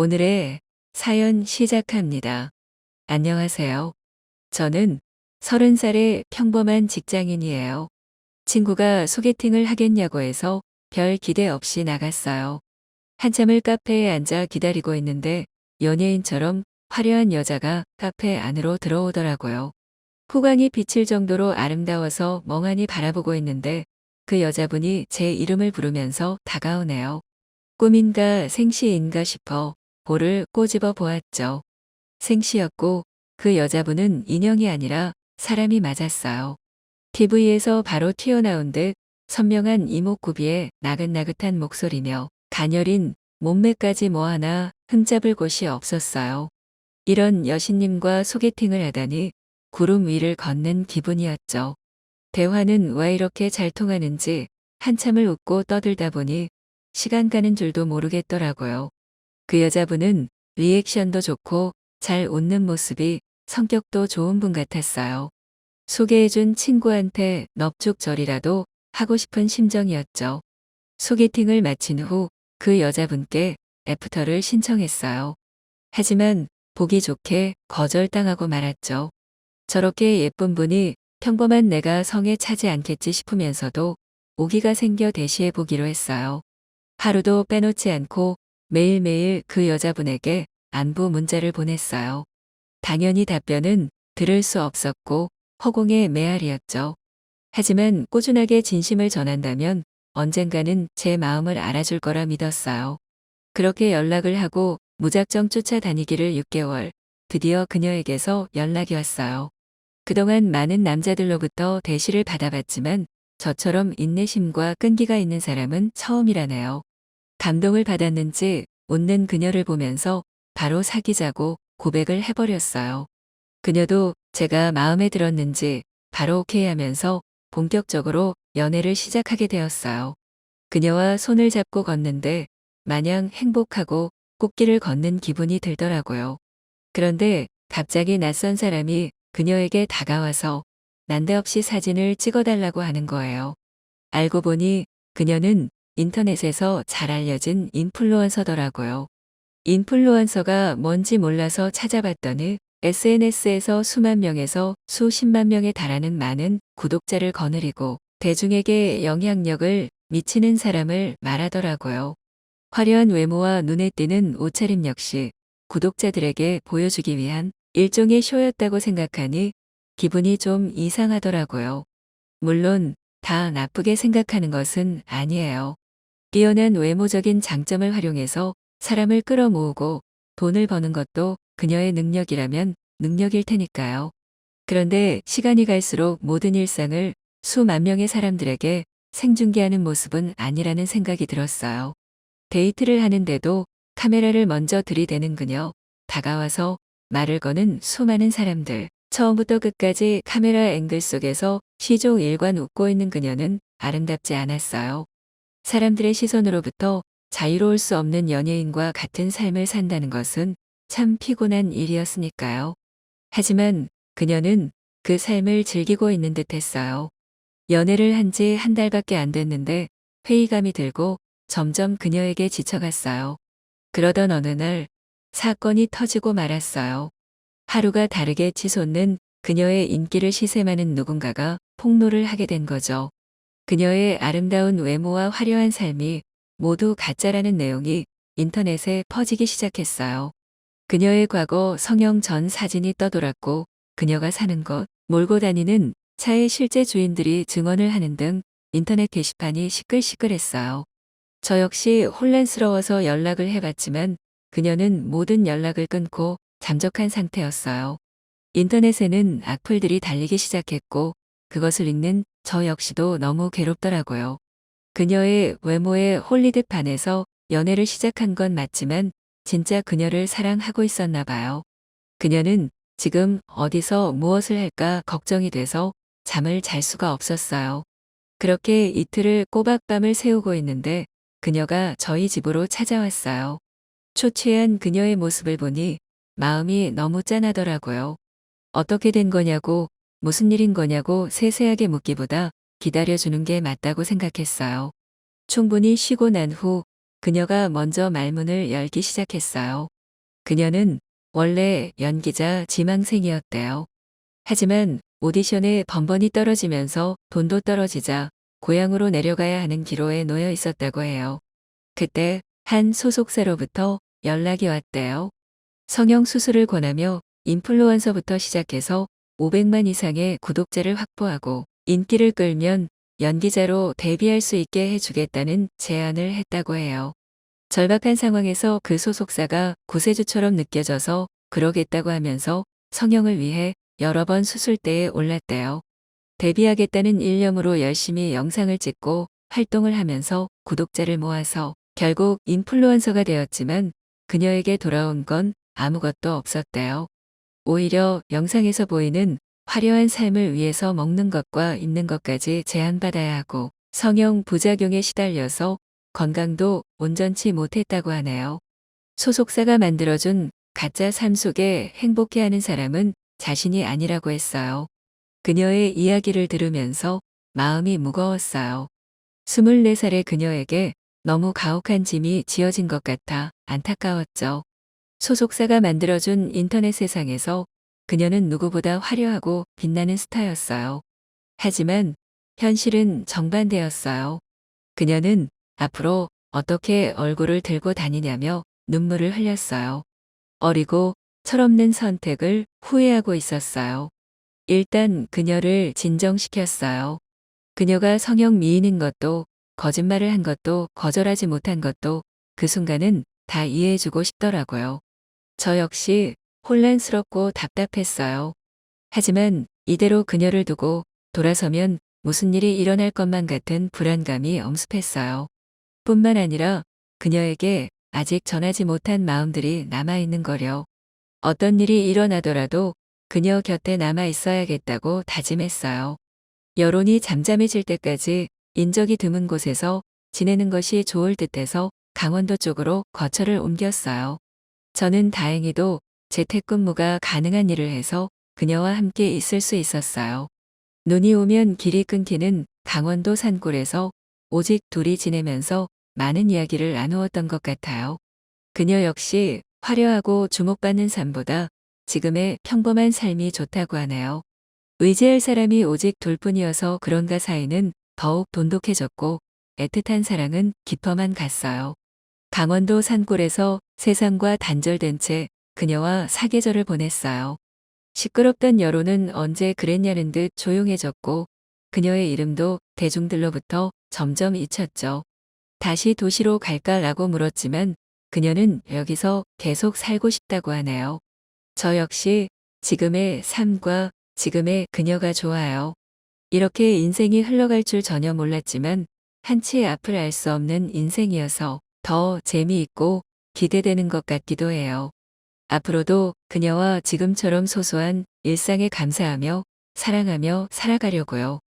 오늘의 사연 시작합니다. 안녕하세요. 저는 30살의 평범한 직장인이에요. 친구가 소개팅을 하겠냐고 해서 별 기대 없이 나갔어요. 한참을 카페에 앉아 기다리고 있는데 연예인처럼 화려한 여자가 카페 안으로 들어오더라고요. 후광이 비칠 정도로 아름다워서 멍하니 바라보고 있는데 그 여자분이 제 이름을 부르면서 다가오네요. 꿈인가 생시인가 싶어 볼을 꼬집어 보았죠. 생시였고 그 여자분은 인형이 아니라 사람이 맞았어요. TV에서 바로 튀어나온 듯 선명한 이목구비에 나긋나긋한 목소리며 가녀린 몸매까지 뭐 하나 흠잡을 곳이 없었어요. 이런 여신님과 소개팅을 하다니 구름 위를 걷는 기분이었죠. 대화는 왜 이렇게 잘 통하는지 한참을 웃고 떠들다 보니 시간 가는 줄도 모르겠더라고요. 그 여자분은 리액션도 좋고 잘 웃는 모습이 성격도 좋은 분 같았어요. 소개해준 친구한테 넙죽절이라도 하고 싶은 심정이었죠. 소개팅을 마친 후 그 여자분께 애프터를 신청했어요. 하지만 보기 좋게 거절당하고 말았죠. 저렇게 예쁜 분이 평범한 내가 성에 차지 않겠지 싶으면서도 오기가 생겨 대시해 보기로 했어요. 하루도 빼놓지 않고 매일매일 그 여자분에게 안부 문자를 보냈어요. 당연히 답변은 들을 수 없었고 허공의 메아리였죠. 하지만 꾸준하게 진심을 전한다면 언젠가는 제 마음을 알아줄 거라 믿었어요. 그렇게 연락을 하고 무작정 쫓아다니기를 6개월, 드디어 그녀에게서 연락이 왔어요. 그동안 많은 남자들로부터 대시를 받아봤지만 저처럼 인내심과 끈기가 있는 사람은 처음이라네요. 감동을 받았는지 웃는 그녀를 보면서 바로 사귀자고 고백을 해버렸어요. 그녀도 제가 마음에 들었는지 바로 오케이 하면서 본격적으로 연애를 시작하게 되었어요. 그녀와 손을 잡고 걷는데 마냥 행복하고 꽃길을 걷는 기분이 들더라고요. 그런데 갑자기 낯선 사람이 그녀에게 다가와서 난데없이 사진을 찍어달라고 하는 거예요. 알고 보니 그녀는 인터넷에서 잘 알려진 인플루언서더라고요. 인플루언서가 뭔지 몰라서 찾아봤더니 SNS에서 수만 명에서 수십만 명에 달하는 많은 구독자를 거느리고 대중에게 영향력을 미치는 사람을 말하더라고요. 화려한 외모와 눈에 띄는 옷차림 역시 구독자들에게 보여주기 위한 일종의 쇼였다고 생각하니 기분이 좀 이상하더라고요. 물론 다 나쁘게 생각하는 것은 아니에요. 뛰어난 외모적인 장점을 활용해서 사람을 끌어모으고 돈을 버는 것도 그녀의 능력이라면 능력일 테니까요. 그런데 시간이 갈수록 모든 일상을 수만 명의 사람들에게 생중계하는 모습은 아니라는 생각이 들었어요. 데이트를 하는데도 카메라를 먼저 들이대는 그녀, 다가와서 말을 거는 수많은 사람들, 처음부터 끝까지 카메라 앵글 속에서 시종일관 웃고 있는 그녀는 아름답지 않았어요. 사람들의 시선으로부터 자유로울 수 없는 연예인과 같은 삶을 산다는 것은 참 피곤한 일이었으니까요. 하지만 그녀는 그 삶을 즐기고 있는 듯 했어요. 연애를 한 지 한 달밖에 안 됐는데 회의감이 들고 점점 그녀에게 지쳐갔어요. 그러던 어느 날 사건이 터지고 말았어요. 하루가 다르게 치솟는 그녀의 인기를 시샘하는 누군가가 폭로를 하게 된 거죠. 그녀의 아름다운 외모와 화려한 삶이 모두 가짜라는 내용이 인터넷에 퍼지기 시작했어요. 그녀의 과거 성형 전 사진이 떠돌았고 그녀가 사는 곳, 몰고 다니는 차의 실제 주인들이 증언을 하는 등 인터넷 게시판이 시끌시끌했어요. 저 역시 혼란스러워서 연락을 해봤지만 그녀는 모든 연락을 끊고 잠적한 상태였어요. 인터넷에는 악플들이 달리기 시작했고 그것을 읽는 저 역시도 너무 괴롭더라고요. 그녀의 외모에 홀리듯 반해서 연애를 시작한 건 맞지만 진짜 그녀를 사랑하고 있었나 봐요. 그녀는 지금 어디서 무엇을 할까 걱정이 돼서 잠을 잘 수가 없었어요. 그렇게 이틀을 꼬박 밤을 새우고 있는데 그녀가 저희 집으로 찾아왔어요. 초췌한 그녀의 모습을 보니 마음이 너무 짠하더라고요. 어떻게 된 거냐고, 무슨 일인 거냐고 세세하게 묻기보다 기다려주는 게 맞다고 생각했어요. 충분히 쉬고 난 후 그녀가 먼저 말문을 열기 시작했어요. 그녀는 원래 연기자 지망생이었대요. 하지만 오디션에 번번이 떨어지면서 돈도 떨어지자 고향으로 내려가야 하는 기로에 놓여 있었다고 해요. 그때 한 소속사로부터 연락이 왔대요. 성형 수술을 권하며 인플루언서부터 시작해서 500만 이상의 구독자를 확보하고 인기를 끌면 연기자로 데뷔할 수 있게 해주겠다는 제안을 했다고 해요. 절박한 상황에서 그 소속사가 구세주처럼 느껴져서 그러겠다고 하면서 성형을 위해 여러 번 수술대에 올랐대요. 데뷔하겠다는 일념으로 열심히 영상을 찍고 활동을 하면서 구독자를 모아서 결국 인플루언서가 되었지만 그녀에게 돌아온 건 아무것도 없었대요. 오히려 영상에서 보이는 화려한 삶을 위해서 먹는 것과 입는 것까지 제한받아야 하고 성형 부작용에 시달려서 건강도 온전치 못했다고 하네요. 소속사가 만들어준 가짜 삶 속에 행복해하는 사람은 자신이 아니라고 했어요. 그녀의 이야기를 들으면서 마음이 무거웠어요. 24살의 그녀에게 너무 가혹한 짐이 지어진 것 같아 안타까웠죠. 소속사가 만들어준 인터넷 세상에서 그녀는 누구보다 화려하고 빛나는 스타였어요. 하지만 현실은 정반대였어요. 그녀는 앞으로 어떻게 얼굴을 들고 다니냐며 눈물을 흘렸어요. 어리고 철없는 선택을 후회하고 있었어요. 일단 그녀를 진정시켰어요. 그녀가 성형 미인인 것도 거짓말을 한 것도 거절하지 못한 것도 그 순간은 다 이해해주고 싶더라고요. 저 역시 혼란스럽고 답답했어요. 하지만 이대로 그녀를 두고 돌아서면 무슨 일이 일어날 것만 같은 불안감이 엄습했어요. 뿐만 아니라 그녀에게 아직 전하지 못한 마음들이 남아있는 거려. 어떤 일이 일어나더라도 그녀 곁에 남아 있어야겠다고 다짐했어요. 여론이 잠잠해질 때까지 인적이 드문 곳에서 지내는 것이 좋을 듯해서 강원도 쪽으로 거처를 옮겼어요. 저는 다행히도 재택근무가 가능한 일을 해서 그녀와 함께 있을 수 있었어요. 눈이 오면 길이 끊기는 강원도 산골에서 오직 둘이 지내면서 많은 이야기를 나누었던 것 같아요. 그녀 역시 화려하고 주목받는 삶보다 지금의 평범한 삶이 좋다고 하네요. 의지할 사람이 오직 둘뿐이어서 그런가 사이는 더욱 돈독해졌고 애틋한 사랑은 깊어만 갔어요. 강원도 산골에서 세상과 단절된 채 그녀와 사계절을 보냈어요. 시끄럽던 여론은 언제 그랬냐는 듯 조용해졌고 그녀의 이름도 대중들로부터 점점 잊혔죠. 다시 도시로 갈까라고 물었지만 그녀는 여기서 계속 살고 싶다고 하네요. 저 역시 지금의 삶과 지금의 그녀가 좋아요. 이렇게 인생이 흘러갈 줄 전혀 몰랐지만 한치의 앞을 알 수 없는 인생이어서 더 재미있고 기대되는 것 같기도 해요. 앞으로도 그녀와 지금처럼 소소한 일상에 감사하며 사랑하며 살아가려고요.